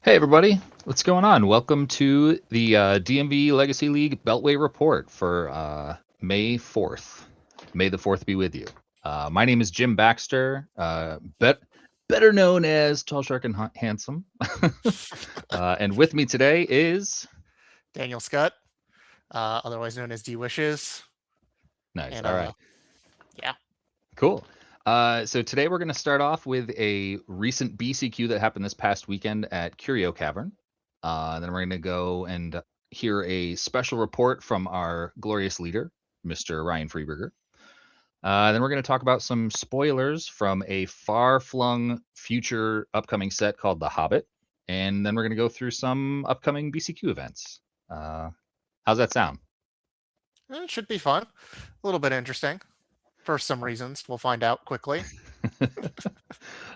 Hey everybody, what's going on? Welcome to the DMV Legacy League Beltway report for May 4th. May the 4th be with you. My name is Jim Baxter, better known as Tall Shark and Handsome. And with me today is... Daniel Scott, otherwise known as D Wishes. Nice, And all right. yeah. Cool. So today we're going to start off with a recent BCQ that happened this past weekend at Curio Cavern. Then we're going to go and hear a special report from our glorious leader, Mr. Ryan Freeberger. Then we're going to talk about some spoilers from a far-flung future upcoming set called The Hobbit. And then we're going to go through some upcoming BCQ events. How's that sound? It should be fun. A little bit interesting. For some reasons. We'll find out quickly.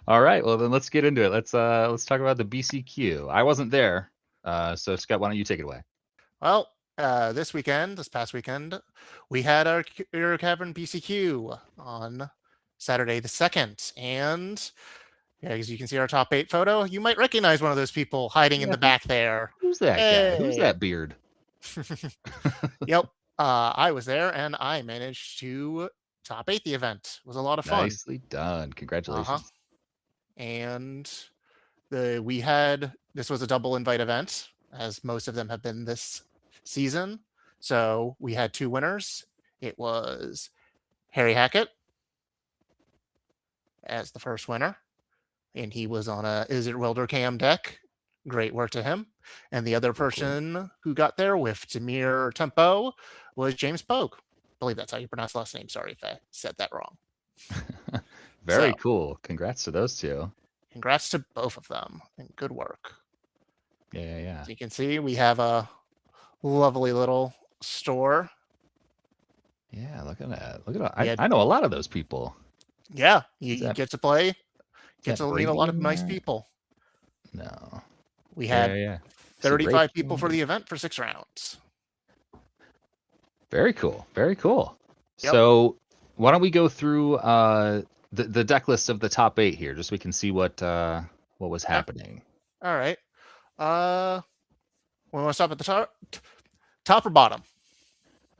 All right, well then let's get into it. Let's talk about the BCQ. I wasn't there. So Scott, why don't you take it away? Well, this past weekend, we had our Curio Cavern BCQ on Saturday the 2nd. And as you can see our top 8 photo, you might recognize one of those people hiding in the back there. Who's that guy? Who's that beard? Yep. I was there and I managed to top 8 the event. It was a lot of fun. Nicely done. Congratulations. And this was a double invite event, as most of them have been this season. So we had 2 winners. It was Harry Hackett as the first winner, and he was on a Is It Welder Cam deck. Great work to him. And the other person who got there with Demir Tempo was James Pogue. I believe that's how you pronounce the last name. Sorry if I said that wrong. Very cool. Congrats to those two. Congrats to both of them, and good work. Yeah. As you can see, we have a lovely little store. Yeah, look at that. I know a lot of those people. Yeah, you get to play, get to meet a lot of nice there? people. No. We had Yeah. 35 people for the event for 6 rounds. Very cool. Very cool. Yep. So why don't we go through the deck list of the top 8 here, just so we can see what was happening. All right. We want to stop at the top or bottom?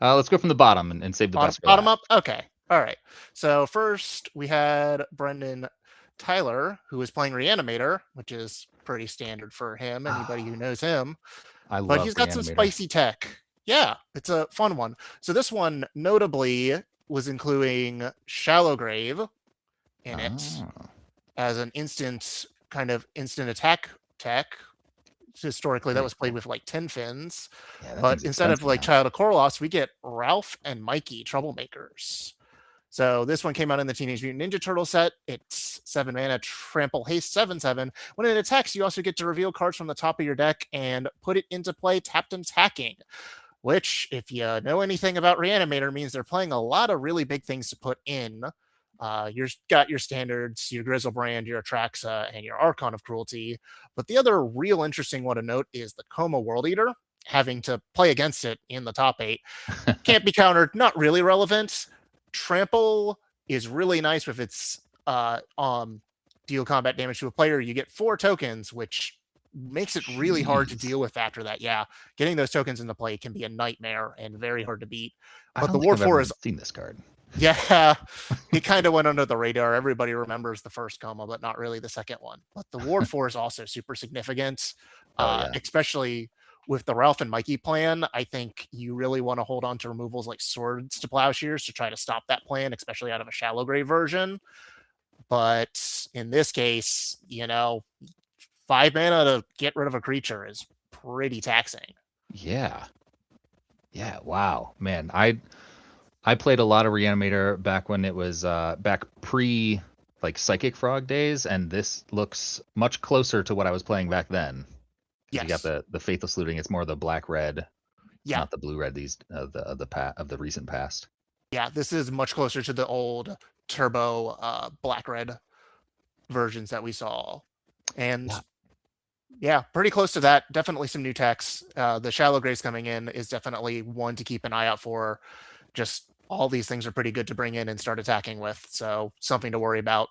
Let's go from the bottom and save the best. Bottom up? Okay. All right. So first we had Brendan Tyler, who was playing Reanimator, which is pretty standard for him. Anybody who knows him. But he's got some spicy tech. Yeah, it's a fun one. So this one notably was including Shallow Grave in it as an instant attack tech. Historically, that was played with like 10 fins. But instead of like Child of Korlos, we get Ralph and Mikey, Troublemakers. So this one came out in the Teenage Mutant Ninja Turtle set. It's 7 mana, trample, haste, 7/7. When it attacks, you also get to reveal cards from the top of your deck and put it into play tapped and attacking. Which, if you know anything about Reanimator, means they're playing a lot of really big things to put in. You've got your standards, your Grizzlebrand, your Atraxa, and your Archon of Cruelty. But the other real interesting one to note is the Coma World Eater, having to play against it in the top 8. Can't be countered, not really relevant. Trample is really nice with its deal combat damage to a player. You get 4 tokens, which makes it really hard to deal with after that. Yeah, getting those tokens into play can be a nightmare and very hard to beat. But the Ward 4 is seen this card. Yeah, it kind of went under the radar. Everybody remembers the first Coma, but not really the second one. But the Ward 4 is also super significant, especially with the Ralph and Mikey plan. I think you really want to hold on to removals like Swords to Plowshares to try to stop that plan, especially out of a Shallow Grave version. But in this case, 5 mana to get rid of a creature is pretty taxing. Yeah. Wow, man. I played a lot of Reanimator back when it was back pre like Psychic Frog days, and this looks much closer to what I was playing back then. Yes. You got the Faithless Looting. It's more the black red, not the blue red. These of the recent past. Yeah, this is much closer to the old turbo black red versions that we saw, and pretty close to that. Definitely some new techs. The Shallow Graves coming in is definitely one to keep an eye out for. Just all these things are pretty good to bring in and start attacking with, so something to worry about.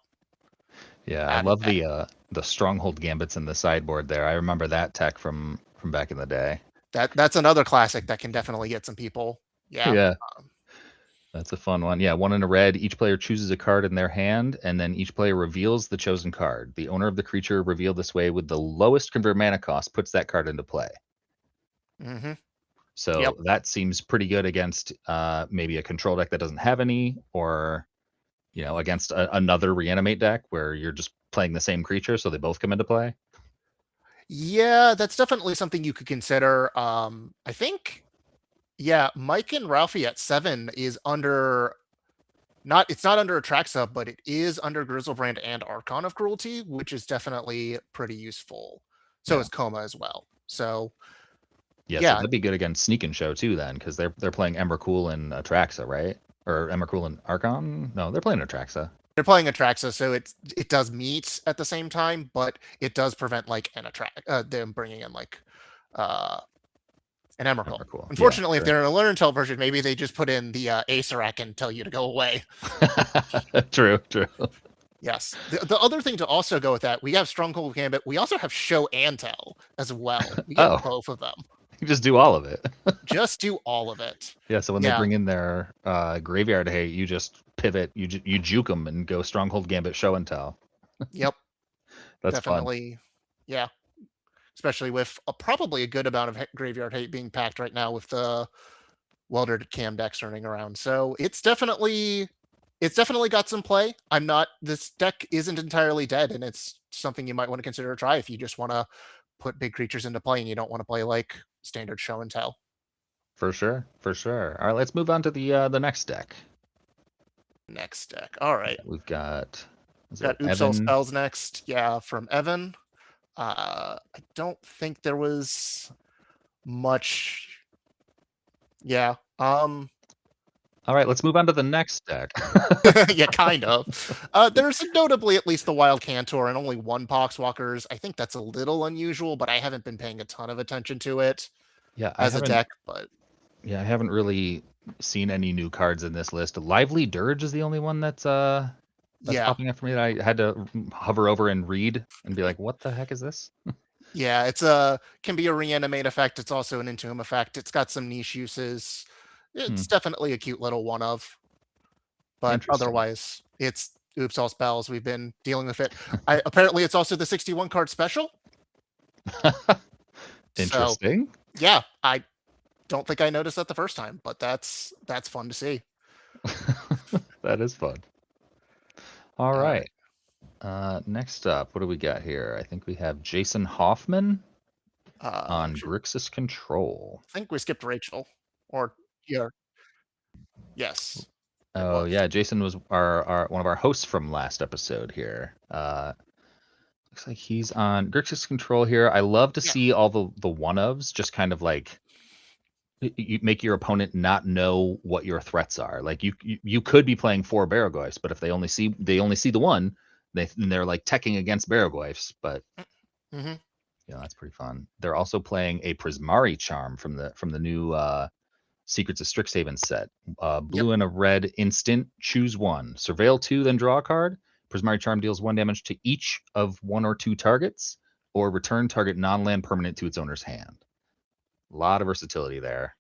Yeah, I added love that. the stronghold gambits in the sideboard there. I remember that tech from back in the day. That's another classic that can definitely get some people. Yeah. Yeah, Um, that's a fun one. Yeah, one in a red. Each player chooses a card in their hand, and then each player reveals the chosen card. The owner of the creature revealed this way with the lowest convert mana cost puts that card into play. mhm. Yep. So that seems pretty good against maybe a control deck that doesn't have any, or against another reanimate deck where you're just playing the same creature, so they both come into play. Yeah, that's definitely something you could consider. I think, yeah, Mike and Ralphie at 7 is under not it's not under Atraxa, but it is under Grizzlebrand and Archon of Cruelty, which is definitely pretty useful. So Yeah. is Coma as well. So Yeah, so yeah, that'd be good against Sneak and Show too, then, because they're playing Emrakul and Atraxa, right? Or Emrakul and Archon? No, they're playing Atraxa. they're playing Atraxa, so it does meet at the same time, but it does prevent like them bringing in like uh an Emrakul. Emrakul. Yeah, Unfortunately, if sure. they're in a Learn and Tell version, maybe they just put in the Acerec and tell you to go away. True, true. Yes. The other thing to also go with that, we have Stronghold Gambit. We also have Show and Tell as well. We get Oh, both of them. you just do all of it. Just do all of it. Yeah, so when they Yeah. bring in their graveyard hate, you just pivot, you juke them and go Stronghold Gambit Show and Tell. Yep. That's fun. Definitely. Yeah. Especially with probably a good amount of graveyard hate being packed right now with the weldered cam decks running around. So it's definitely got some play. This deck isn't entirely dead, and it's something you might want to consider a try if you just want to put big creatures into play and you don't want to play like standard show and tell. For sure, for sure. All right, let's move on to the next deck. Next deck. All Yeah, right. we've got is Got it Oops All Evan? Spells next. Yeah, from Evan. I don't think there was much. Yeah. All right, let's move on to the next deck. Yeah, kind of. There's notably at least the Wild Cantor and only one Poxwalkers. I think that's a little unusual, but I haven't been paying a ton of attention to it Yeah, I as a haven't. deck. But Yeah, I haven't really seen any new cards in this list. Lively Dirge is the only one that's yeah, popping up for me that I had to hover over and read and be like, "What the heck is this?" yeah, it's a can be a reanimate effect. It's also an Entomb effect. It's got some niche uses. Hmm, It's definitely a cute little one of, but interesting. otherwise, it's Oops All Spells. We've been dealing with it. Apparently, it's also the 61 card special. So Interesting. yeah, I don't think I noticed that the first time, but that's fun to see. That is fun. All All right. right. Next up, what do we got here? I think we have Jason Hoffman on Shoot, Grixis Control. I think we skipped Rachel. Or yeah, yes, it Oh was. yeah, Jason was our one of our hosts from last episode here. Looks like he's on Grixis Control here. I love to Yeah. see all the one ofs just kind of like you make your opponent not know what your threats are. Like you could be playing 4 Barragoyfs, but if they only see the one, they're like teching against Barragoyfs. But Hmm. that's pretty fun. They're also playing a Prismari Charm from the new Secrets of Strixhaven set. Yep. Blue and a red instant. Choose one. Surveil 2, then draw a card. Prismari Charm deals 1 damage to each of 1 or 2 targets, or return target non-land permanent to its owner's hand. A lot of versatility there.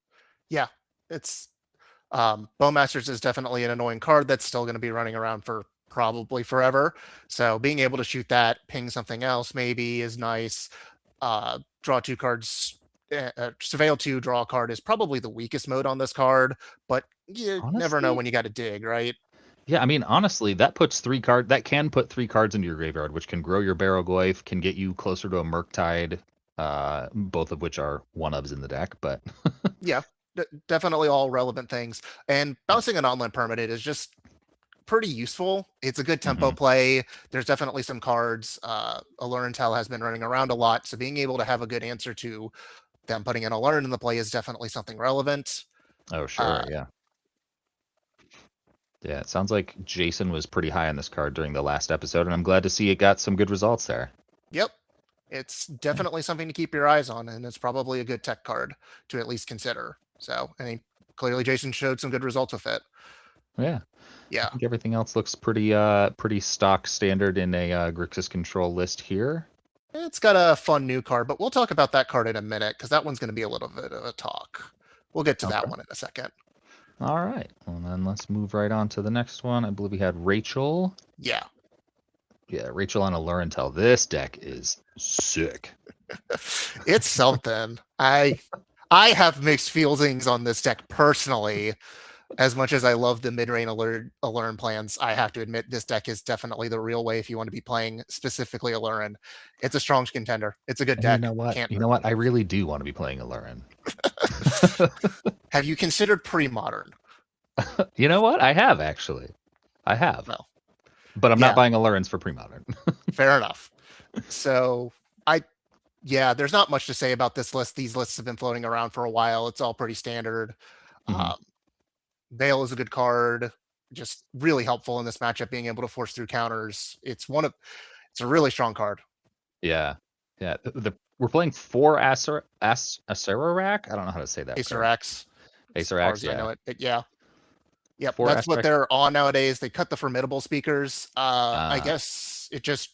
Yeah. It's Bowmasters is definitely an annoying card that's still going to be running around for probably forever. So being able to shoot that, ping something else maybe is nice. Draw 2 cards. Surveil 2, draw a card is probably the weakest mode on this card, but you never know Honestly, when you got to dig, right? yeah, I mean, honestly, that can put 3 cards into your graveyard, which can grow your Barrogoyf, can get you closer to a Murktide, both of which are one ofs in the deck, but Yeah, definitely all relevant things. And yeah. bouncing an online permanent is just pretty useful. It's a good tempo Hmm. play. There's definitely some cards. Allure and Tell has been running around a lot, so being able to have a good answer to them putting an Allure in the play is definitely something relevant. Oh, Uh, sure, yeah. Yeah, it sounds like Jason was pretty high on this card during the last episode, and I'm glad to see it got some good results there. yep, it's Yeah, definitely something to keep your eyes on, and it's probably a good tech card to at least consider. So, I think clearly Jason showed some good results with it. Yeah. I Yeah. think everything else looks pretty stock standard in a Grixis control list here. It's got a fun new card, but we'll talk about that card in a minute because that one's going to be a little bit of a talk. We'll get to that Okay. one in a second. All right. Well, then let's move right on to the next one. I believe we had Rachel. Yeah. Yeah, Rachel on a Lurentel. This deck is sick. It's something. I have mixed feelings on this deck personally. As much as I love the mid-range Allurn plans, I have to admit this deck is definitely the real way if you want to be playing specifically Allurn. It's a strong contender. It's a good And you deck. know what? Can't You know really what? I move. really do want to be playing Allurin. Have you considered pre-modern? You know what? I have actually. I have. Well, But I'm not yeah, buying Allurins for pre-modern. fair enough. So yeah, there's not much to say about this list. These lists have been floating around for a while. It's all pretty standard. Mhm. Um, Veil is a good card, just really helpful in this matchup, being able to force through counters. It's a really strong card. Yeah. Yeah. We're playing 4 Acererak. I don't know how to say that Acer prayer. X, as far Acerax, as I yeah. know it. Yeah. Yep. 4 That's what Acererak. they're on nowadays. They cut the formidable speakers. I Ah, guess it just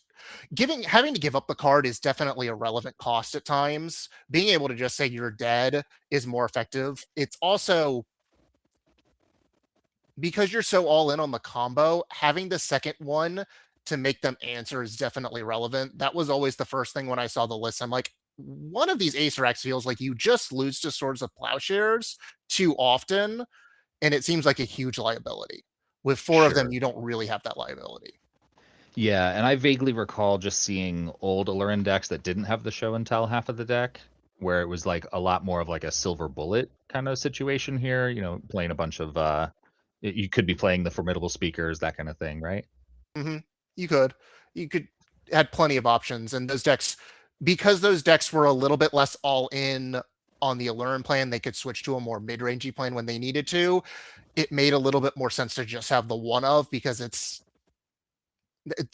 having to give up the card is definitely a relevant cost at times. Being able to just say you're dead is more effective. It's also because you're so all in on the combo, having the second one to make them answer is definitely relevant. That was always the first thing when I saw the list. I'm like, one of these Acer X feels like you just lose to Swords of Plowshares too often, and it seems like a huge liability. With 4 of them, sure. you don't really have that liability. Yeah, and I vaguely recall just seeing old Allurin decks that didn't have the show and tell half of the deck, where it was like a lot more of like a silver bullet kind of situation here, playing a bunch of you could be playing the formidable speakers, that kind of thing, right? hmm You could. You could had plenty of options, and those decks, because those decks were a little bit less all in on the Allurin plan, they could switch to a more mid-rangey plan when they needed to. It made a little bit more sense to just have the one of because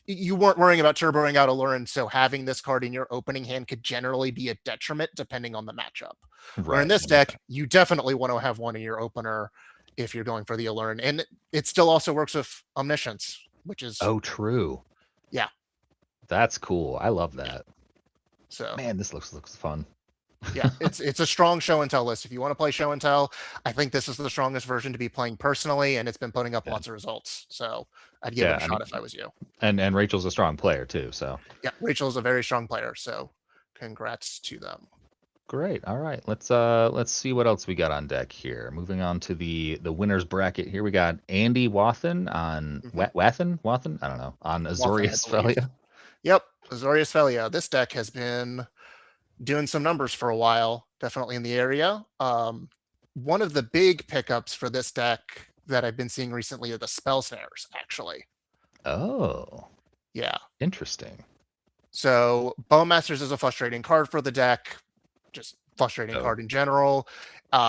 you weren't worrying about turboing out Allurin, so having this card in your opening hand could generally be a detriment depending on the matchup. Where in Right, this that makes deck, sense. you definitely want to have one in your opener if you're going for the Allurin, and it still also works with Omniscience, which is Oh, true. yeah, That's cool. I love yeah. that. So Man, this looks fun. yeah, it's a strong show and tell list. If you want to play show and tell, I think this is the strongest version to be playing personally, and it's been putting up Yeah. lots of results. So I'd give it Yeah, a I shot mean, if I was you. and Rachel's a strong player too, so Yeah, Rachel's a very strong player, so congrats to them. great. All right. Let's see what else we got on deck here. Moving on to the winners bracket here. We got Andy Wathen on Mm-hmm. Wathen? I don't know. On Wathan, I Azorius believe. Felia. Yep, Azorius Felia. This deck has been doing some numbers for a while, definitely in the area. One of the big pickups for this deck that I've been seeing recently are the spell snares, actually. Oh, Yeah. interesting. So Bowmasters is a frustrating card for the deck, just frustrating Oh, card in general.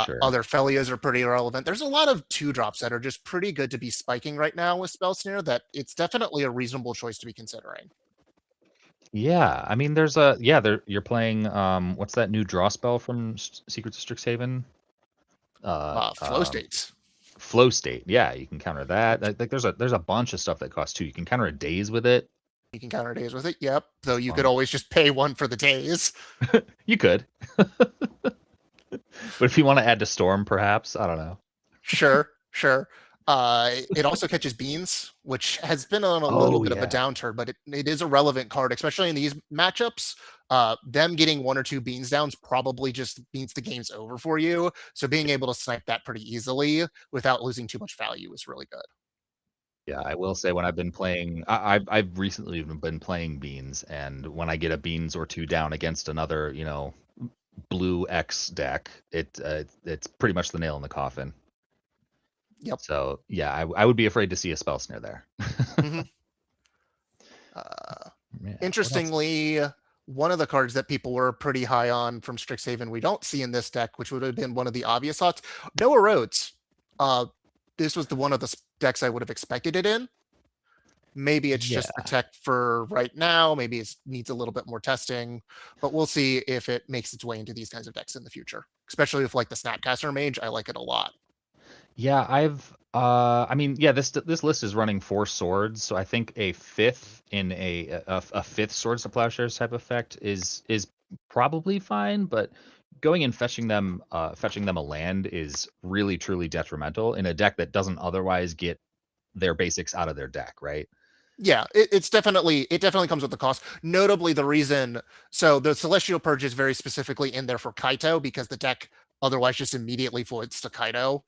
sure. Other Felias are pretty irrelevant. There's a lot of 2-drops that are just pretty good to be spiking right now with Spell Snare that it's definitely a reasonable choice to be considering. Yeah, I mean, you're playing what's that new draw spell from Secrets of Strixhaven? Uh, Flow um, states. Flow State. Yeah, you can counter that. Like there's a bunch of stuff that costs 2. You can counter a daze with it. You can counter days with it. Yep. Though you could Um, always just pay 1 for the days. you could. But if you want to add to Storm, perhaps, I don't know. Sure, sure. It also catches beans, which has been on a little Oh bit of a yeah. downturn, but it is a relevant card, especially in these matchups. Them getting 1 or 2 beans downs probably just means the game's over for you. So being able to snipe that pretty easily without losing too much value is really good. Yeah, I will say when I've been playing, I've recently been playing beans, and when I get a beans or 2 down against another, blue X deck, it's pretty much the nail in the coffin. Yep. So yeah, I would be afraid to see a spell snare there. hmm Yeah, what else? Interestingly, one of the cards that people were pretty high on from Strixhaven we don't see in this deck, which would have been one of the obvious thoughts, Noah Rhodes. Uh, this was the one of the decks I would have expected it in. Maybe it's Yeah. just the tech for right now. Maybe it needs a little bit more testing, but we'll see if it makes its way into these kinds of decks in the future. Especially with like the Snapcaster Mage, I like it a lot. Yeah, I mean, yeah, this list is running 4 swords, so I think a fifth in a fifth Swords to Plowshares type effect is probably fine, but going and fetching them a land is really truly detrimental in a deck that doesn't otherwise get their basics out of their deck, right? Yeah, it definitely comes with the cost. Notably, the reason so the Celestial Purge is very specifically in there for Kaito because the deck otherwise just immediately voids to Kaito.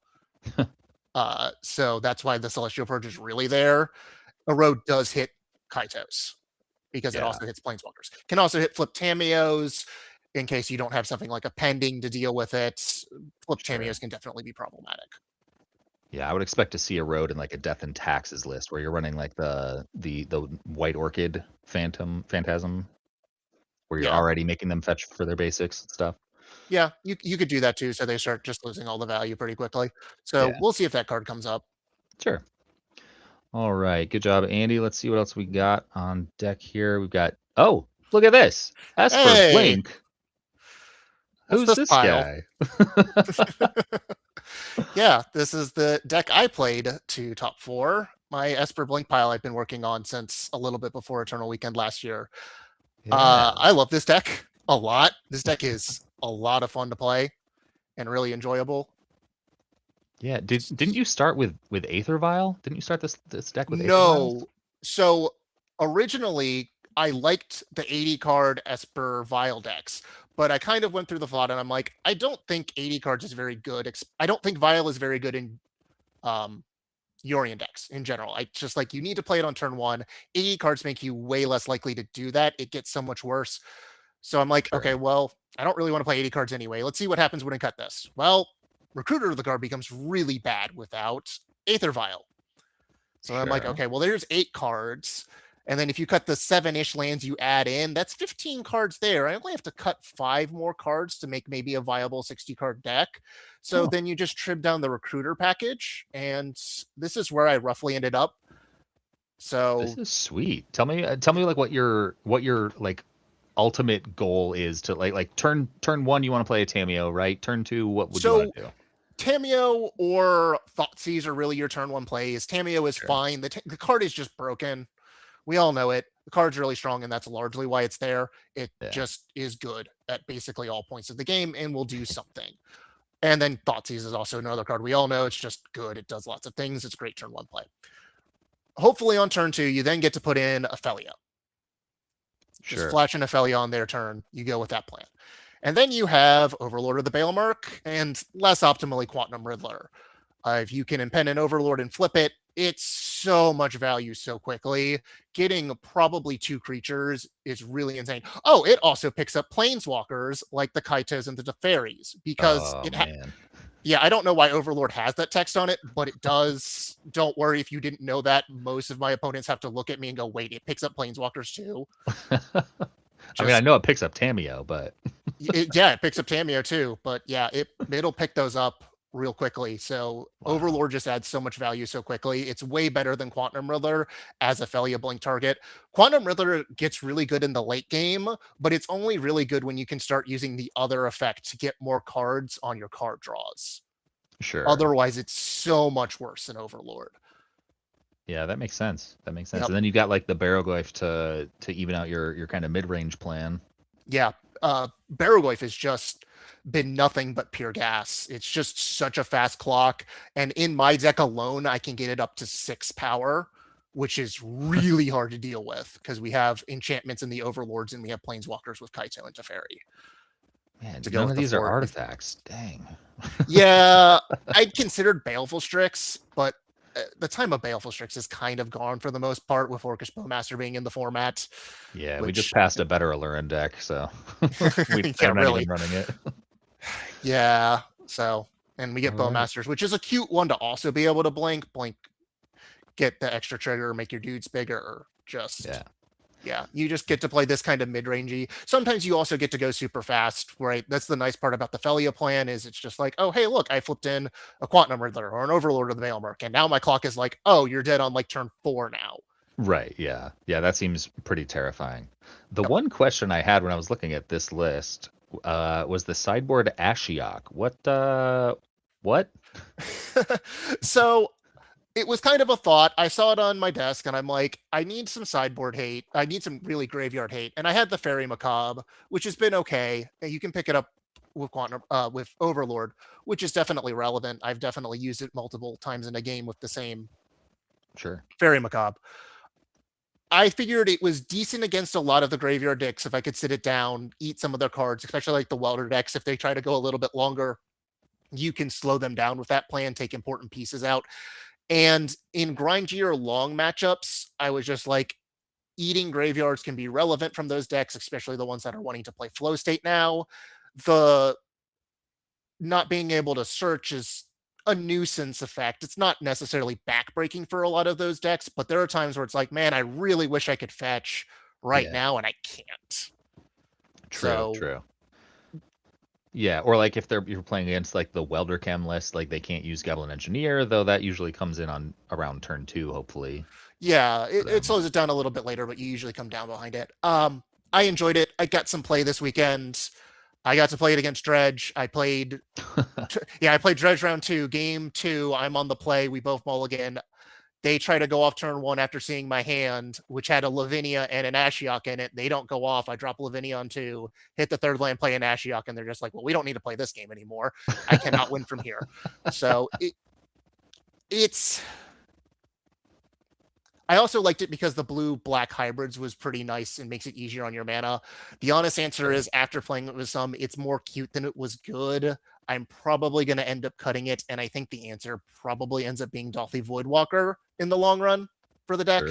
So that's why the Celestial Purge is really there. Erode does hit Kaitos because it Yeah, also hits Planeswalkers. Can also hit Flip Tamios in case you don't have something like a pending to deal with it. Flip sure. Tamios can definitely be problematic. Yeah, I would expect to see a road in like a Death and Taxes list where you're running like the White Orchid Phantasm, where you're Yeah. already making them fetch for their basics and stuff. Yeah, you could do that too, so they start just losing all the value pretty quickly. So Yeah, we'll see if that card comes up. sure. All right, good job, Andy. Let's see what else we got on deck here. We've got look at this. Esper Hey, Blink. what's Who's this this pile? guy? Yeah, this is the deck I played to top four. My Esper Blink pile I've been working on since a little bit before Eternal Weekend last year. Yeah. I love this deck a lot. This deck is a lot of fun to play and really enjoyable. Yeah, didn't you start with Aether Vial? Didn't you start this deck with Aether Vials? No. So originally, I liked the 80 card Esper Vial decks, but I kind of went through the thought and I'm like, I don't think 80 cards is very good. I don't think Vial is very good in um, Yorion decks in general. I just like you need to play it on turn one. 80 cards make you way less likely to do that. It gets so much worse. So I'm like, okay, Sure. well, I don't really want to play 80 cards anyway. Let's see what happens when I cut this. Well, Recruiter of the card becomes really bad without Aether Vial. So I'm like, Sure. okay, well, there's 8 cards. And then if you cut the 7-ish lands you add in, that's 15 cards there. I only have to cut 5 more cards to make maybe a viable 60 card deck. So Oh, then you just trim down the recruiter package. And this is where I roughly ended up. this So, is sweet. Tell me like what your like ultimate goal is to like turn one you want to play a Tameo, right? Turn two, what would you want so to do? Tameo or Thoughtseize are really your turn one plays. Tameo is Sure. fine. The card is just broken. We all know it. The card's really strong, and that's largely why it's there. It Yeah. just is good at basically all points of the game and will do something. And then Thoughtseize is also another card we all know. It's just good. It does lots of things. It's a great turn one play. Hopefully on turn two, you then get to put in Ophelia. Just Sure. flash an Ophelia on their turn. You go with that plan. And then you have Overlord of the Balemark and less optimally Quantum Riddler. If you can impend an Overlord and flip it, it's so much value so quickly. Getting probably 2 creatures is really insane. Oh, it also picks up planeswalkers like the Kaitos and the Teferis because Oh man. yeah, I don't know why Overlord has that text on it, but it does. Don't worry if you didn't know that. Most of my opponents have to look at me and go, wait, it picks up planeswalkers too. I mean, I Just know it picks up Tameo, but yeah, it picks up Tameo too, but yeah, it'll pick those up real quickly. So wow. Overlord just adds so much value so quickly. It's way better than Quantum Riddler as a Felia Blink target. Quantum Riddler gets really good in the late game, but it's only really good when you can start using the other effect to get more cards on your card draws. Sure. Otherwise, it's so much worse than Overlord. Yeah, that makes sense. That makes sense. Yep. And then you got like the Barrowglyph to even out your kind of mid-range plan. Yeah. Barrowglyph has just been nothing but pure gas. It's just such a fast clock. And in my deck alone, I can get it up to 6 power, which is really hard to deal with because we have enchantments in the overlords and we have planeswalkers with Kaito and Teferi Man, to go none with of the these are fort. artifacts. Dang. Yeah, I'd considered Baleful Strix, but the time of Baleful Strix is kind of gone for the most part with Orcish Bowmaster being in the format, Yeah, we just which, passed a better Alurin deck, so yeah, I'm not even really. running it. Yeah. So, and we All get right. Bowmasters, which is a cute one to also be able to blink. Blink, get the extra trigger, make your dudes bigger. Or Yeah, just, yeah, you just get to play this kind of mid-rangey. Sometimes you also get to go super fast, right? That's the nice part about the Felia plan is it's just like, oh, hey, look, I flipped in a Quantum Riddler or an Overlord of the Veilmark, and now my clock is like, oh, you're dead on like turn 4 now. right. Yeah, yeah. That seems pretty terrifying. The Yep. one question I had when I was looking at this list was the sideboard Ashiok. What? What? So It was kind of a thought. I saw it on my desk and I'm like, I need some sideboard hate. I need some really graveyard hate. And I had the Fairy Macabre, which has been okay. You can pick it up with Overlord, which is definitely relevant. I've definitely used it multiple times in a game with the same Fairy Macabre. I figured it was decent against a lot of the graveyard decks if I could sit it down, eat some of their cards, especially like the Welder decks. If they try to go a little bit longer, you can slow them down with that plan, take important pieces out. And in grindier long matchups, I was just like, eating graveyards can be relevant from those decks, especially the ones that are wanting to play flow state now. The not being able to search is a nuisance effect. It's not necessarily backbreaking for a lot of those decks, but there are times where it's like, man, I really wish I could fetch right now, and I can't. True. Yeah, or like if you're playing against like the Welder Chem list, like they can't use Goblin Engineer, though that usually comes in on around turn 2, hopefully. Yeah, it slows it down a little bit later, but you usually come down behind it. I enjoyed it. I got some play this weekend. I got to play it against Dredge. I played Dredge round 2, game 2. I'm on the play. We both mulligan. They try to go off turn 1 after seeing my hand, which had a Lavinia and an Ashiok in it. They don't go off. I drop Lavinia on 2, hit the third land, play an Ashiok, and they're just like, well, we don't need to play this game anymore. I cannot win from here. So it's... I also liked it because the blue-black hybrids was pretty nice and makes it easier on your mana. The honest answer is, after playing it with some, it's more cute than it was good. I'm probably going to end up cutting it, and I think the answer probably ends up being Dolphy Voidwalker in the long run for the deck.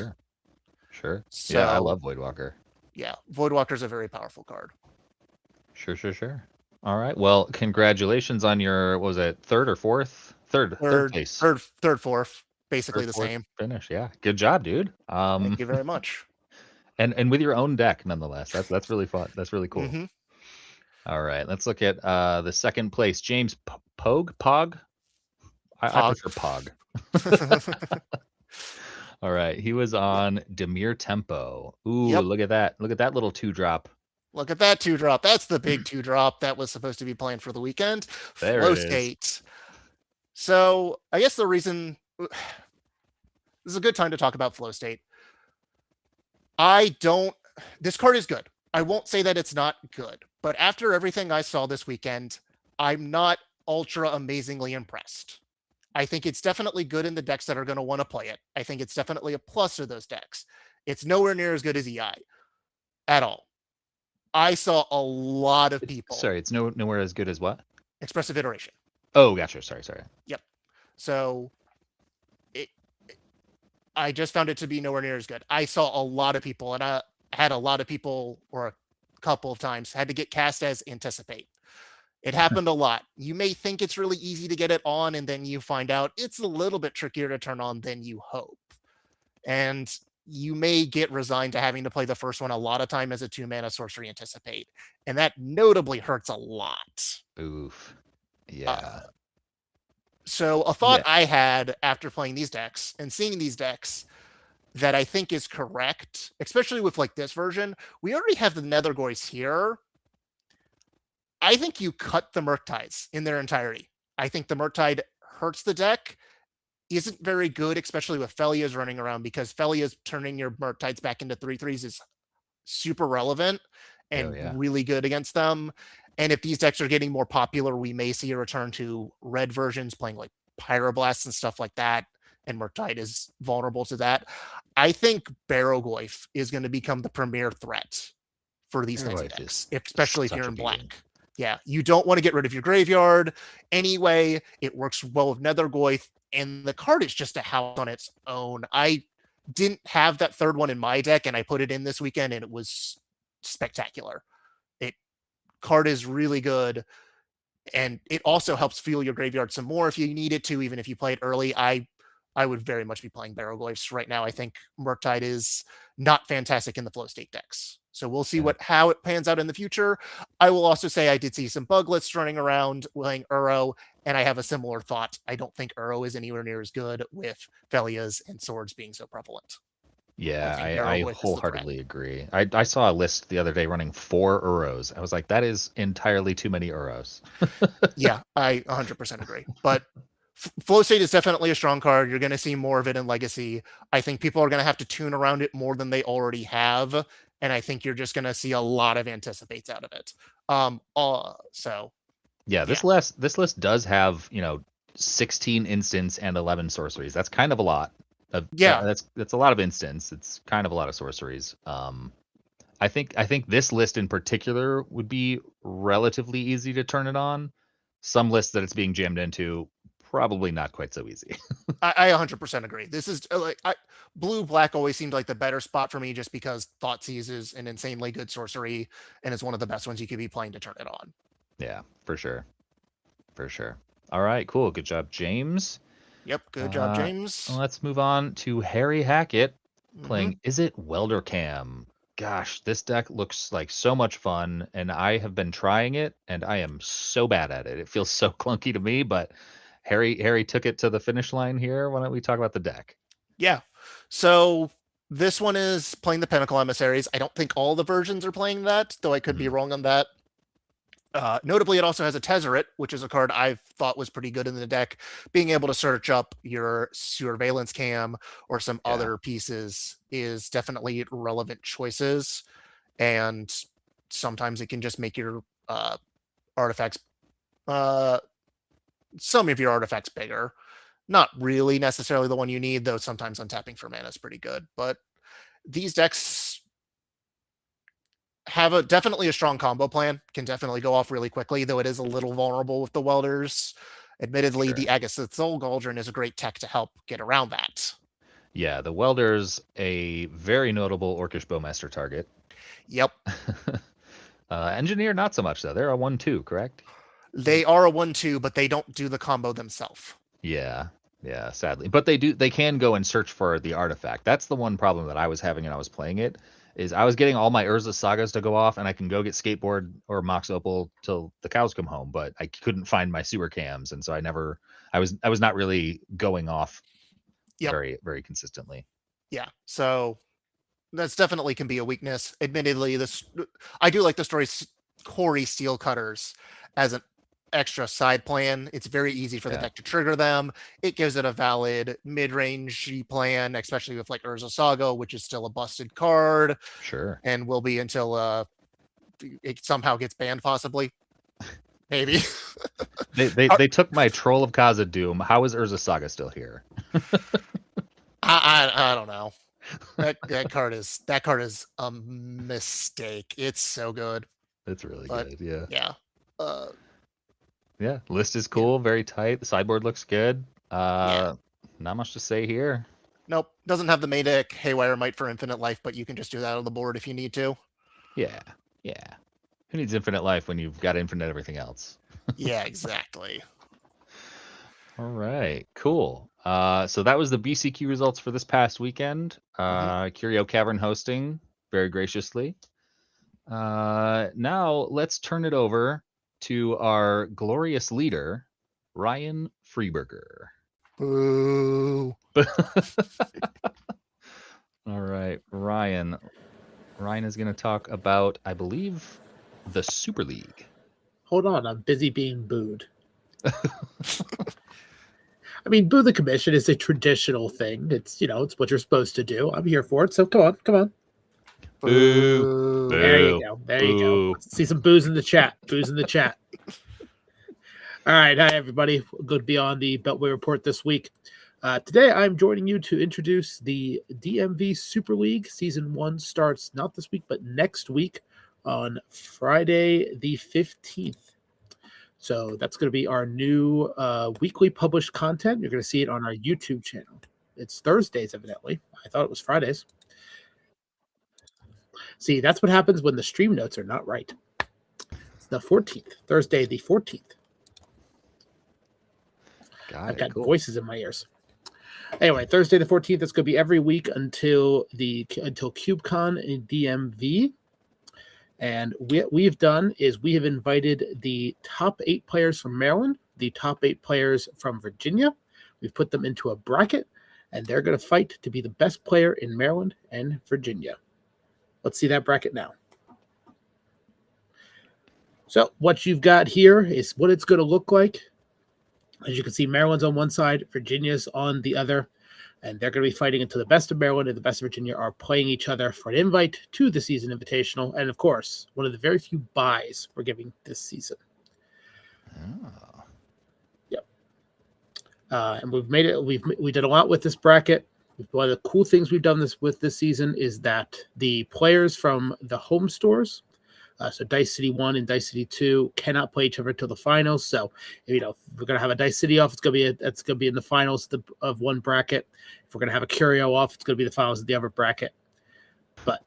Sure. So, yeah, I love Voidwalker. Yeah, Voidwalker's a very powerful card. Sure. All right. Well, congratulations on your, what was it, third or fourth? Third place. Third, fourth. Basically the same finish. Yeah, good job, dude. Thank you very much. And with your own deck, nonetheless. That's really fun. That's really cool. Mm-hmm. All right, let's look at the second place. James Pog. I prefer Pog. All right, he was on Demir Tempo. Ooh, look at that! Look at that little 2-drop. Look at that 2-drop. That's the big 2-drop that was supposed to be playing for the weekend. There Flow it State. is. So I guess the reason this is a good time to talk about Flow State. This card is good. I won't say that it's not good, but after everything I saw this weekend, I'm not ultra amazingly impressed. I think it's definitely good in the decks that are going to want to play it. I think it's definitely a plus for those decks. It's nowhere near as good as EI at all. I saw a lot of people. Sorry, it's nowhere as good as what? Expressive Iteration. Oh, gotcha. Sorry. Yep. So I just found it to be nowhere near as good. I saw a lot of people, and I had a lot of people, or a couple of times, had to get cast as Anticipate. It happened a lot. You may think it's really easy to get it on, and then you find out it's a little bit trickier to turn on than you hope. And you may get resigned to having to play the first one a lot of time as a 2-mana sorcery Anticipate. And that notably hurts a lot. Oof. Yeah. So a thought I had after playing these decks and seeing these decks that I think is correct, especially with like this version, we already have the Nethergoyfs here. I think you cut the Murktides in their entirety. I think the Murktide hurts the deck, isn't very good, especially with Felia's running around, because Felia's turning your Murktides back into 3/3s is super relevant and really good against them. And if these decks are getting more popular, we may see a return to red versions playing like Pyroblasts and stuff like that. And Murktide is vulnerable to that. I think Barrowgoyf is going to become the premier threat for these kinds of decks, especially if you're in black. Yeah, you don't want to get rid of your graveyard. Anyway, it works well with Nethergoyf, and the card is just a house on its own. I didn't have that third one in my deck, and I put it in this weekend, and it was spectacular. Card is really good, and it also helps fuel your graveyard some more if you need it to, even if you play it early. I would very much be playing Barrowgoyfs right now. I think Murktide is not fantastic in the flow state decks. So we'll see how it pans out in the future. I will also say I did see some buglets running around playing Uro, and I have a similar thought. I don't think Uro is anywhere near as good with Felias and swords being so prevalent. Yeah, I wholeheartedly agree. I saw a list the other day running 4 Uros. I was like, that is entirely too many Uros. Yeah, I 100% agree. But Flow State is definitely a strong card. You're going to see more of it in Legacy. I think people are going to have to tune around it more than they already have, and I think you're just going to see a lot of anticipates out of it. So yeah, yeah, this list does have 16 instants and 11 sorceries. That's kind of a lot. Yeah. That's a lot of instants. It's kind of a lot of sorceries. I think this list in particular would be relatively easy to turn it on. Some lists that it's being jammed into, probably not quite so easy. I 100% agree. This is blue black always seemed like the better spot for me, just because Thoughtseize is an insanely good sorcery and it's one of the best ones you could be playing to turn it on. Yeah, for sure. For sure. All right, cool. Good job, James. Yep, good job, James. Let's move on to Harry Hackett playing Is It Welder Cam? Gosh, this deck looks like so much fun, and I have been trying it, and I am so bad at it. It feels so clunky to me, but Harry took it to the finish line here. Why don't we talk about the deck? Yeah. So this one is playing the Pinnacle Emissaries. I don't think all the versions are playing that, though I could be wrong on that. Notably, it also has a Tezzeret, which is a card I thought was pretty good in the deck. Being able to search up your Surveillance Cam or some other pieces is definitely relevant choices. And sometimes it can just make your artifacts, some of your artifacts bigger. Not really necessarily the one you need, though sometimes untapping for mana is pretty good. But these decks have definitely a strong combo plan, can definitely go off really quickly, though it is a little vulnerable with the Welders. Admittedly, the Agatha Soul Cauldron is a great tech to help get around that. Yeah, the Welder's a very notable Orcish Bowmaster target. Yep. Engineer, not so much, though. They're a 1/2, correct? They are a 1/2, but they don't do the combo themselves. Yeah, sadly. But they can go and search for the artifact. That's the one problem that I was having when I was playing it, is I was getting all my Urza Sagas to go off, and I can go get Skateboard or Mox Opal till the cows come home, but I couldn't find my sewer cams, and so I was not really going off very, very consistently. Yeah, so that's definitely can be a weakness. Admittedly, I do like the story Corey Steel Cutters as an extra side plan. It's very easy for the deck to trigger them. It gives it a valid mid-range plan, especially with like Urza Saga, which is still a busted card. Sure. And will be until it somehow gets banned, possibly. Maybe. they took my Troll of Khazad-dûm. How is Urza Saga still here? I don't know. That card is a mistake. It's so good. It's really good. Yeah. Yeah. Yeah. List is cool. Very tight. The sideboard looks good. Not much to say here. Nope. Doesn't have the main deck Haywire Might for Infinite Life, but you can just do that on the board if you need to. Yeah. Who needs infinite life when you've got infinite everything else? Yeah, exactly. All right, cool. So that was the BCQ results for this past weekend. Curio Cavern hosting very graciously. Now let's turn it over to our glorious leader, Ryan Freeberger. Boo. All right, Ryan. Ryan is going to talk about, I believe, the Super League. Hold on, I'm busy being booed. I mean, boo the commission is a traditional thing. It's, it's what you're supposed to do. I'm here for it, so come on. Boo. There you go. Let's see some boos in the chat. All right, hi everybody. Good to be on the Beltway report this week. Today, I'm joining you to introduce the DMV Super League. Season 1 starts not this week, but next week on Friday the 15th. So that's going to be our new weekly published content. You're going to see it on our YouTube channel. It's Thursdays, evidently. I thought it was Fridays. See, that's what happens when the stream notes are not right. It's the 14th, Thursday the 14th. I've got voices in my ears. Anyway, Thursday the 14th, it's going to be every week until CubeCon in DMV. And what we've done is we have invited the top 8 players from Maryland, the top 8 players from Virginia. We've put them into a bracket, and they're going to fight to be the best player in Maryland and Virginia. Let's see that bracket now. So what you've got here is what it's going to look like. As you can see, Maryland's on one side, Virginia's on the other, and they're going to be fighting until the best of Maryland and the best of Virginia are playing each other for an invite to the season invitational. And of course, one of the very few buys we're giving this season. Oh. Yep. And we've made it. We did a lot with this bracket. One of the cool things we've done with this season is that the players from the home stores, so Dice City 1 and Dice City 2, cannot play each other until the finals. So, if we're gonna have a Dice City off, it's gonna be in the finals of one bracket. If we're gonna have a Curio off, it's gonna be the finals of the other bracket. But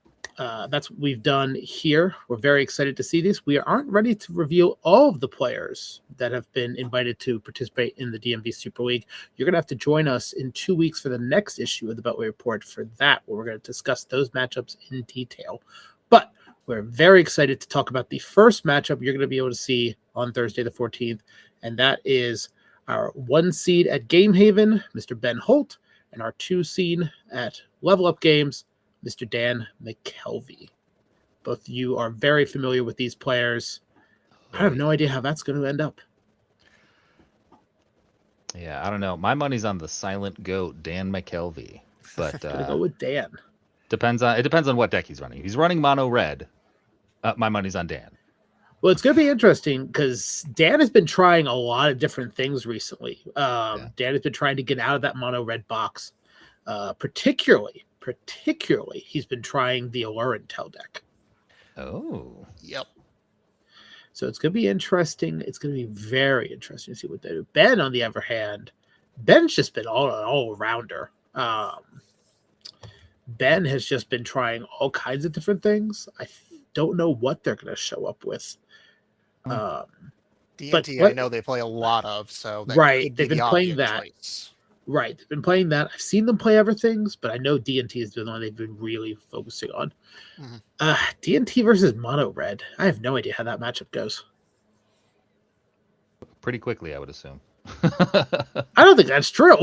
that's what we've done here. We're very excited to see this. We aren't ready to reveal all of the players that have been invited to participate in the DMV Super League. You're going to have to join us in 2 weeks for the next issue of the Beltway Report for that, where we're going to discuss those matchups in detail. But we're very excited to talk about the first matchup you're going to be able to see on Thursday the 14th, and that is our 1 seed at Game Haven, Mr. Ben Holt, and our 2 seed at Level Up Games, Mr. Dan McKelvey. Both of you are very familiar with these players. I have no idea how that's going to end up. Yeah, I don't know. My money's on the silent goat, Dan McKelvey. But Gonna go with Dan. It depends on what deck he's running. If he's running mono red, my money's on Dan. Well, it's going to be interesting because Dan has been trying a lot of different things recently. Dan has been trying to get out of that mono red box. Particularly, he's been trying the Allure Intel deck. Oh. Yep. So it's going to be interesting. It's going to be very interesting to see what they do. Ben, on the other hand, Ben's just been all rounder. Ben has just been trying all kinds of different things. I don't know what they're going to show up with. D&T, I know they play a lot of, so that right, they've been playing that. Choice. Right, they've been playing that. I've seen them play other things, but I know D&T is the one they've been really focusing on. Mm-hmm. D&T versus Mono Red. I have no idea how that matchup goes. Pretty quickly, I would assume. I don't think that's true.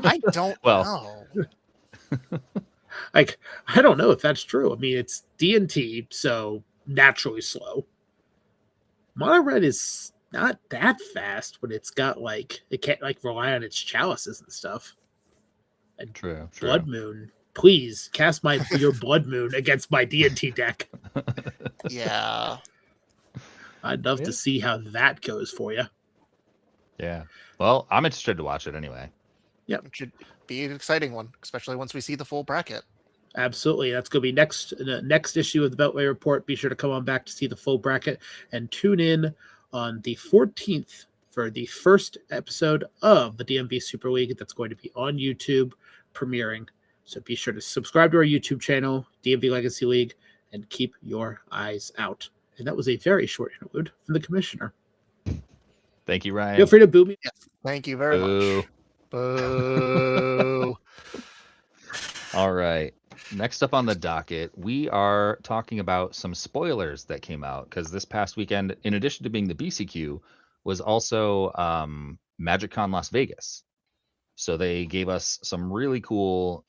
I don't know. Like, I don't know if that's true. I mean, it's D&T, so naturally slow. Mono Red is not that fast, but it's got it can't rely on its chalices and stuff. And true. Blood Moon, please cast your Blood Moon against my D&T deck. Yeah, I'd love to see how that goes for you. Yeah. Well, I'm interested to watch it anyway. Yep. It should be an exciting one, especially once we see the full bracket. Absolutely. That's going to be next issue of the Beltway Report. Be sure to come on back to see the full bracket and tune in on the 14th for the first episode of the DMV Super League that's going to be on YouTube premiering. So be sure to subscribe to our YouTube channel, DMV Legacy League, and keep your eyes out. And that was a very short interlude from the commissioner. Thank you, Ryan. Feel free to boo me. Yes. Thank you very much. Boo. All right. Next up on the docket, we are talking about some spoilers that came out because this past weekend, in addition to being the BCQ, was also MagicCon Las Vegas. So they gave us some really cool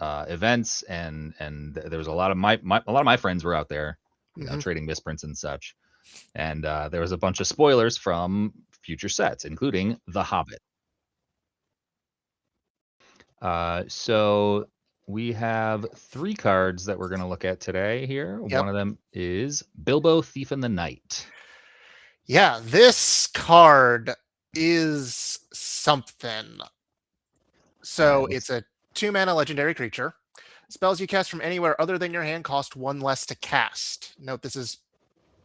events, and there was a lot of my friends were out there, trading misprints and such. And there was a bunch of spoilers from future sets, including The Hobbit. So we have 3 cards that we're going to look at today here. Yep. One of them is Bilbo Thief in the Night. Yeah, this card is something. So it's a 2-mana legendary creature. Spells you cast from anywhere other than your hand cost 1 less to cast. Note this is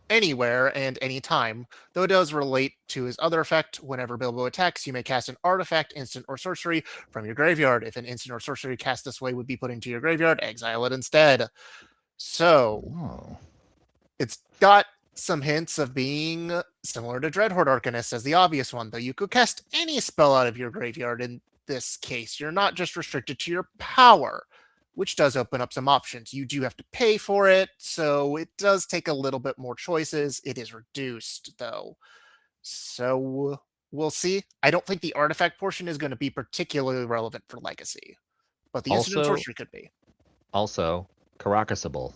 anywhere and anytime, though it does relate to his other effect. Whenever Bilbo attacks, you may cast an artifact, instant, or sorcery from your graveyard. If an instant or sorcery cast this way would be put into your graveyard, exile it instead. So it's got some hints of being similar to Dreadhorde Arcanist as the obvious one, though you could cast any spell out of your graveyard in this case. You're not just restricted to your power, which does open up some options. You do have to pay for it, so it does take a little bit more choices. It is reduced, though. So we'll see. I don't think the artifact portion is going to be particularly relevant for Legacy, but the instant sorcery could be. Also, Caracasable.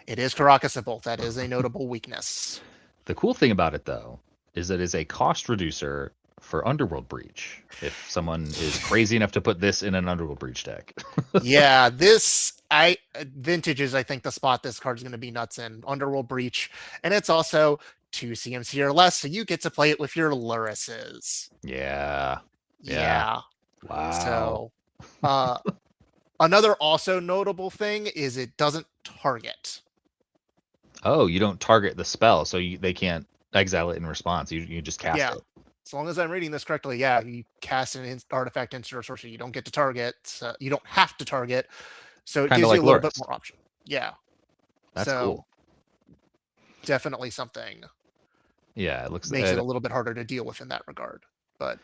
It is Caracasable. That is a notable weakness. The cool thing about it, though, is that it is a cost reducer for Underworld Breach, if someone is crazy enough to put this in an Underworld Breach deck. Yeah, Vintage is, I think, the spot this card's going to be nuts in. Underworld Breach, and it's also 2 CMC or less, so you get to play it with your Lurises. Yeah. So, Wow. another also notable thing is it doesn't target. Oh, you don't target the spell, so they can't exile it in response. You just cast it. As long as I'm reading this correctly, you cast an artifact, instant, or sorcery. You don't get to target. You don't have to target. So it gives you a little bit more option. Yeah. That's cool. Definitely something. Yeah, it makes it a little bit harder to deal with in that regard. But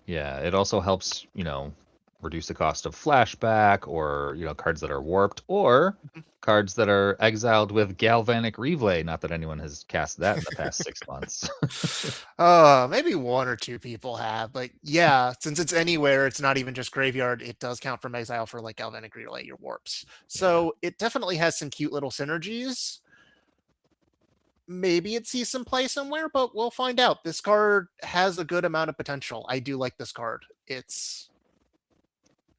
yeah, it also helps, reduce the cost of flashback, or cards that are warped, or cards that are exiled with Galvanic Replay. Not that anyone has cast that in the past 6 months. Maybe 1 or 2 people have, but yeah, since it's anywhere, it's not even just graveyard. It does count from exile for like Galvanic Relay, your warps. So it definitely has some cute little synergies. Maybe it sees some play somewhere, but we'll find out. This card has a good amount of potential. I do like this card.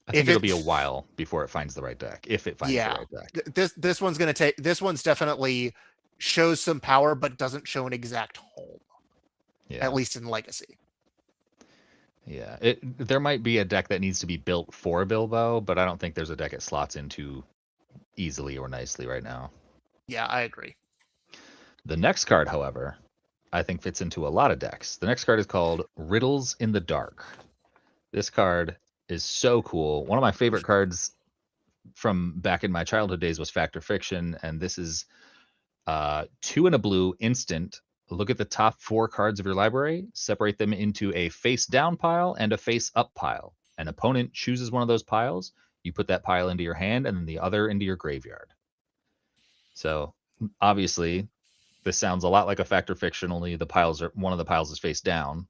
I think it'll be a while before it finds the right deck, if it finds the right deck. This one's definitely shows some power, but doesn't show an exact home. Yeah. At least in Legacy. Yeah, there might be a deck that needs to be built for Bilbo, but I don't think there's a deck it slots into easily or nicely right now. Yeah, I agree. The next card, however, I think fits into a lot of decks. The next card is called Riddles in the Dark. This card is so cool. One of my favorite cards from back in my childhood days was Fact or Fiction, and this is 2 and a blue instant. Look at the top 4 cards of your library, separate them into a face down pile and a face up pile. An opponent chooses one of those piles, you put that pile into your hand, and then the other into your graveyard. So obviously this sounds a lot like a Fact or Fiction, only one of the piles is face down.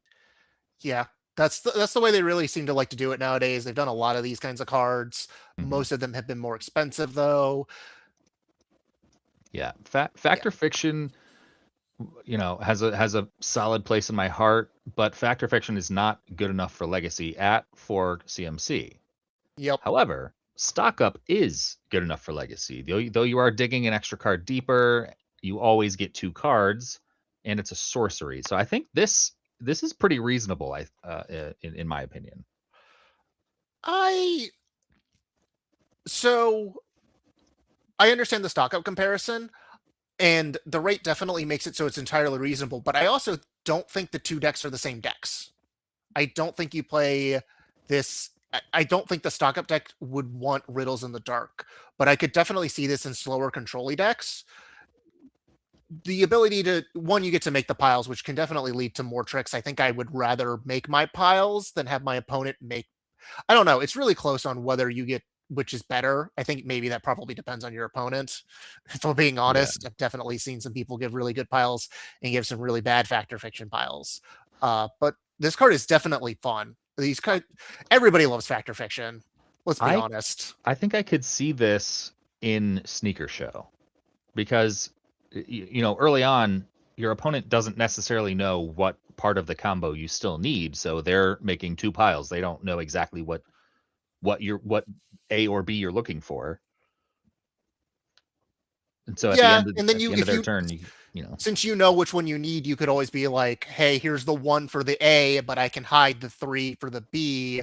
Yeah, that's the way they really seem to like to do it nowadays. They've done a lot of these kinds of cards. Most of them have been more expensive, though. Yeah, Fact or Fiction, has a solid place in my heart, but Fact or Fiction is not good enough for Legacy for CMC. Yep. However, Stock Up is good enough for Legacy. Though you are digging an extra card deeper, you always get 2 cards, and it's a sorcery. So I think this is pretty reasonable, in my opinion. So I understand the Stock Up comparison, and the rate definitely makes it so it's entirely reasonable, but I also don't think the 2 decks are the same decks. I don't think you play this. I don't think the Stock Up deck would want Riddles in the Dark, but I could definitely see this in slower control-y decks. The ability to, you get to make the piles, which can definitely lead to more tricks. I think I would rather make my piles than have my opponent make. I don't know. It's really close on whether you get which is better. I think maybe that probably depends on your opponent. If I'm being honest, I've definitely seen some people give really good piles and give some really bad Fact or Fiction piles. But this card is definitely fun. Everybody loves Fact or Fiction. Let's be honest. I think I could see this in Sneaker Show because, early on, your opponent doesn't necessarily know what part of the combo you still need, so they're making 2 piles. They don't know exactly what A or B you're looking for. And so at the end of their turn, since you know which one you need, you could always be like, hey, here's the 1 for the A, but I can hide the 3 for the B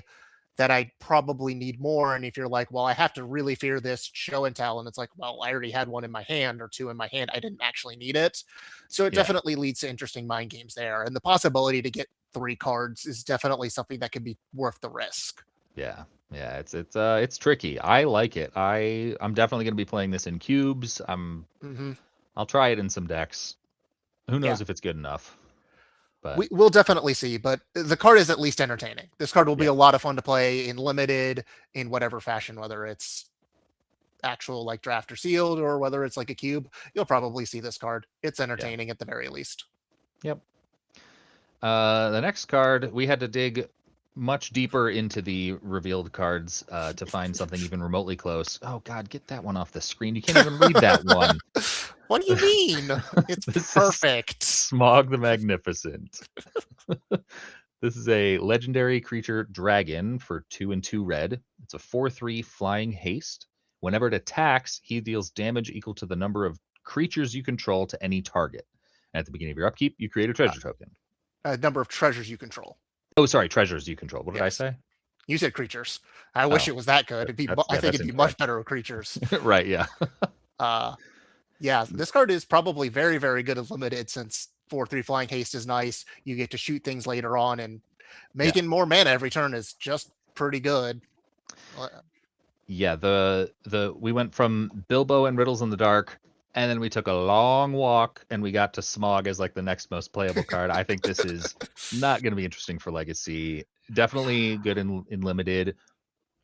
that I probably need more. And if you're like, well, I have to really fear this show and tell, and it's like, well, I already had 1 in my hand or 2 in my hand. I didn't actually need it. So it definitely leads to interesting mind games there. And the possibility to get 3 cards is definitely something that could be worth the risk. Yeah. Yeah, it's tricky. I like it. I'm definitely going to be playing this in cubes. I'll try it in some decks. Who knows if it's good enough? But we'll definitely see. But the card is at least entertaining. This card will be a lot of fun to play in limited, in whatever fashion, whether it's actual like draft or sealed, or whether it's like a cube. You'll probably see this card. It's entertaining at the very least. Yep. The next card, we had to dig much deeper into the revealed cards to find something even remotely close. Oh God, get that one off the screen. You can't even read that one. What do you mean? It's perfect. Smog the Magnificent. This is a legendary creature dragon for 2 and 2 red. It's a 4/3 flying haste. Whenever it attacks, he deals damage equal to the number of creatures you control to any target. And at the beginning of your upkeep, you create a treasure token. A number of treasures you control. Oh, sorry, treasures you control. What did I say? You said creatures. I wish it was that good. I think it'd be much better with creatures. Right, yeah. Yeah, this card is probably very, very good as limited since 4/3 flying haste is nice. You get to shoot things later on, and making more mana every turn is just pretty good. Yeah, we went from Bilbo and Riddles in the Dark, and then we took a long walk, and we got to Smog as like the next most playable card. I think this is not going to be interesting for Legacy. Definitely good in limited.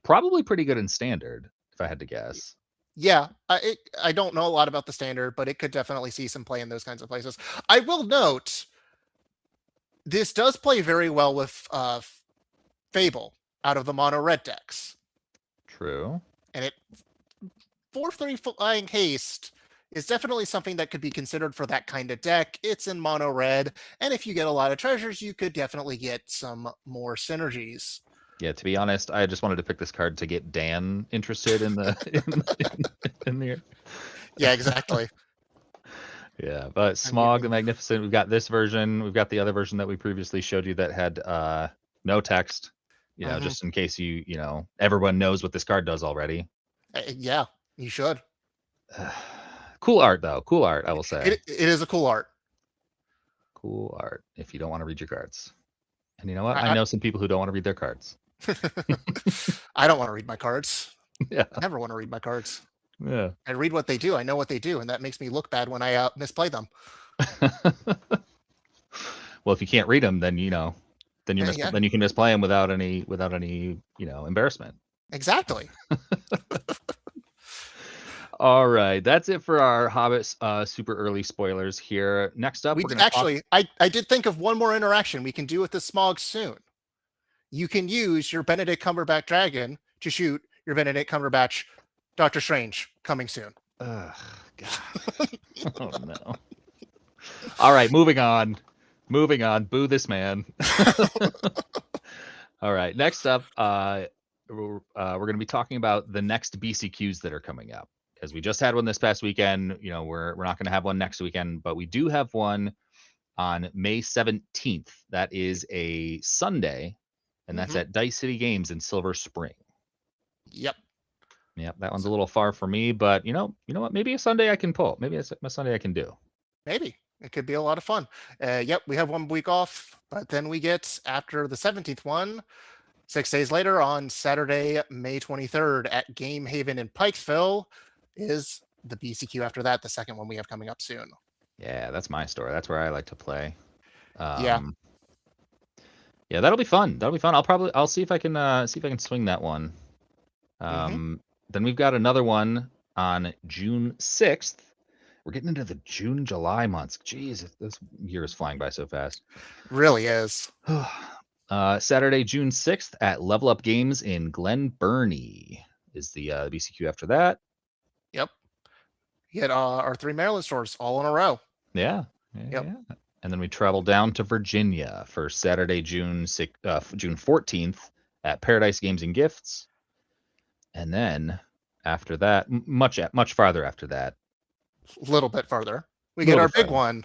Probably pretty good in standard, if I had to guess. Yeah, I don't know a lot about the standard, but it could definitely see some play in those kinds of places. I will note, this does play very well with Fable out of the mono red decks. True. And it 4/3 flying haste is definitely something that could be considered for that kind of deck. It's in mono red, and if you get a lot of treasures, you could definitely get some more synergies. Yeah, to be honest, I just wanted to pick this card to get Dan interested in the in the. Yeah, exactly. Yeah, but Smog the Magnificent, we've got this version. We've got the other version that we previously showed you that had no text. You know, just in case you know, everyone knows what this card does already. Yeah, you should. Cool art, though. Cool art, I will say. It is a cool art. Cool art, if you don't want to read your cards. And you know what? I know some people who don't want to read their cards. I don't want to read my cards. Yeah. I never want to read my cards. Yeah. I read what they do. I know what they do, and that makes me look bad when I misplay them. Well, if you can't read them, then then you can misplay them without any embarrassment. Exactly. All right, that's it for our Hobbit super early spoilers here. Next up, we're gonna I did think of one more interaction we can do with the Smog soon. You can use your Benedict Cumberbatch dragon to shoot your Benedict Cumberbatch Doctor Strange coming soon. Ugh, God. Oh no. All right, moving on. Boo this man. All right, next up, we're going to be talking about the next BCQs that are coming up. Because we just had one this past weekend. You know, we're not going to have one next weekend, but we do have one on May 17th. That is a Sunday, and that's at Dice City Games in Silver Spring. Yep. That one's a little far for me, but you know what? Maybe a Sunday I can pull. Maybe a Sunday I can do. Maybe. It could be a lot of fun. Yep, we have 1 week off, but then we get, after the 17th one, 6 days later on Saturday, May 23rd at Game Haven in Pikesville, is the BCQ after that, the second one we have coming up soon. Yeah, that's my store. That's where I like to play. Yeah, that'll be fun. I'll see if I can swing that one. Then we've got another one on June 6th. We're getting into the June, July months. Jeez, this year is flying by so fast. Really is. Saturday, June 6th at Level Up Games in Glen Burnie is the BCQ after that. Yep. We had our 3 Maryland stores all in a row. Yeah. And then we travel down to Virginia for Saturday, June 14th at Paradise Games and Gifts. And then after that, much farther after that. A little bit farther. We get our big one.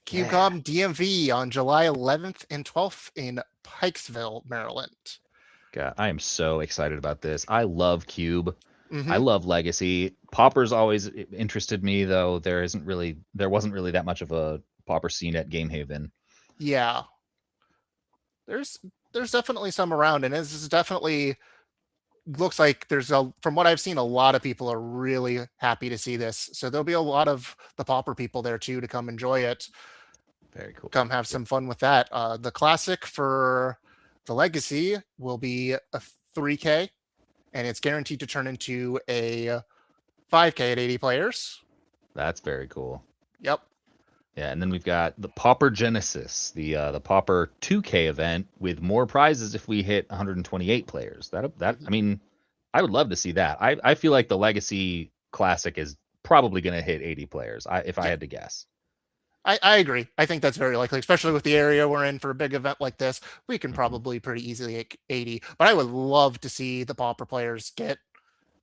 QCOM DMV on July 11th and 12th in Pikesville, Maryland. God, I am so excited about this. I love Cube. I love Legacy. Pauper's always interested me, though. There wasn't really that much of a Pauper scene at Game Haven. Yeah, there's definitely some around, and this is definitely looks like from what I've seen, a lot of people are really happy to see this. So there'll be a lot of the Pauper people there too to come enjoy it. Very cool. Come have some fun with that. The classic for the Legacy will be a 3K. And it's guaranteed to turn into a 5K at 80 players. That's very cool. Yep. Yeah, and then we've got the Pauper Genesis, the Pauper 2K event with more prizes if we hit 128 players. I mean, I would love to see that. I feel like the Legacy Classic is probably going to hit 80 players, if I had to guess. I agree. I think that's very likely, especially with the area we're in for a big event like this. We can probably pretty easily get 80, but I would love to see the Pauper players get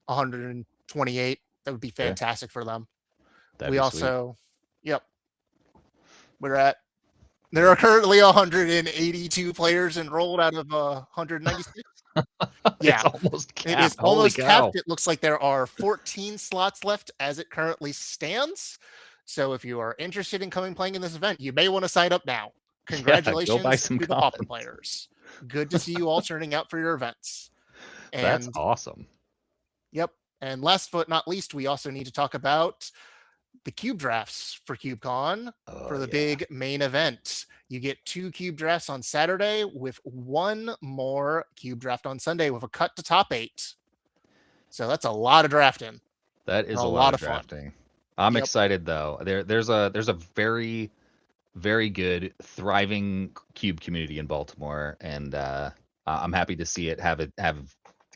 128. That would be fantastic for them. That'd we be also, yep, there are currently 182 players enrolled out of 196. Yeah, it's almost capped. It is almost capped. It looks like there are 14 slots left as it currently stands. So if you are interested in playing in this event, you may want to sign up now. Congratulations go buy some to the Pauper players. Good to see you all turning out for your events. And, that's awesome. Yep. And last but not least, we also need to talk about the cube drafts for CubeCon for the big main event. You get 2 cube drafts on Saturday with 1 more cube draft on Sunday with a cut to top 8. So that's a lot of drafting. That is a lot of drafting. Fun. I'm excited though. There's a very, very good, thriving cube community in Baltimore, and I'm happy to see it have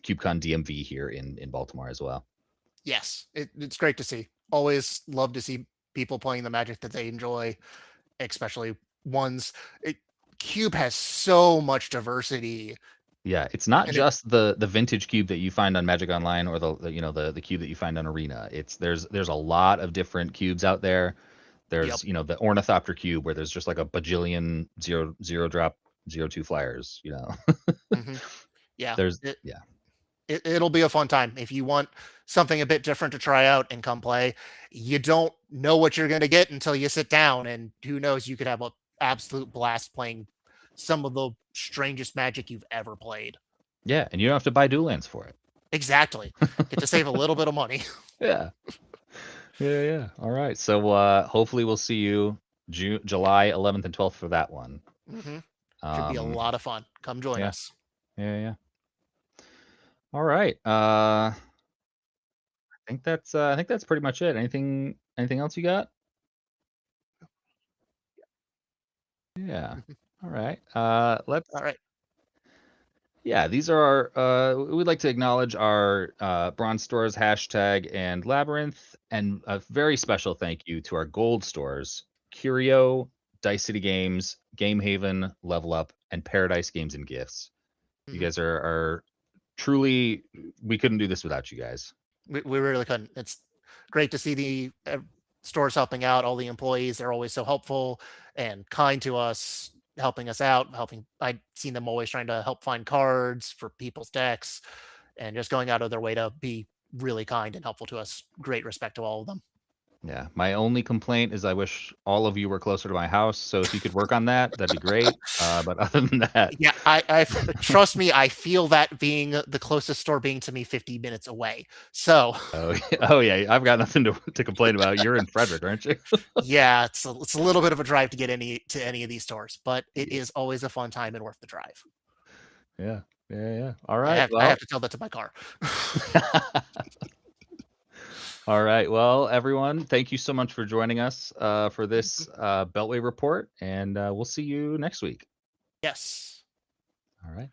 CubeCon DMV here in Baltimore as well. Yes, it's great to see. Always love to see people playing the Magic that they enjoy, especially ones. Cube has so much diversity. Yeah, it's not just the vintage cube that you find on Magic Online or the cube that you find on Arena. There's a lot of different cubes out there. There's the Ornithopter cube where there's just like a bajillion zero drop 0/2 flyers. Yeah, yeah. It'll be a fun time. If you want something a bit different to try out and come play, you don't know what you're going to get until you sit down, and who knows, you could have an absolute blast playing some of the strangest Magic you've ever played. Yeah, and you don't have to buy dual lands for it. Exactly. Get to save a little bit of money. Yeah. All right. So hopefully we'll see you July 11th and 12th for that one. Should be a lot of fun. Come join us. Yeah. All right. I think that's pretty much it. Anything else you got? Yeah. All right. All right. Yeah, these are our. We'd like to acknowledge our bronze stores, Hashtag and Labyrinth, and a very special thank you to our gold stores, Curio, Dice City Games, Game Haven, Level Up, and Paradise Games and Gifts. You guys are truly, we couldn't do this without you guys. We really couldn't. It's great to see the stores helping out, all the employees. They're always so helpful and kind to us, helping us out, I've seen them always trying to help find cards for people's decks and just going out of their way to be really kind and helpful to us. Great respect to all of them. Yeah, my only complaint is I wish all of you were closer to my house. So if you could work on that, that'd be great. But other than that, yeah, I trust me, I feel that being the closest store being to me 50 minutes away. So. Oh yeah, I've got nothing to complain about. You're in Frederick, aren't you? Yeah, it's a little bit of a drive to get to any of these stores, but it is always a fun time and worth the drive. Yeah. All right. I have to tell that to my car. All right. Well, everyone, thank you so much for joining us for this Beltway report, and we'll see you next week. Yes. All right.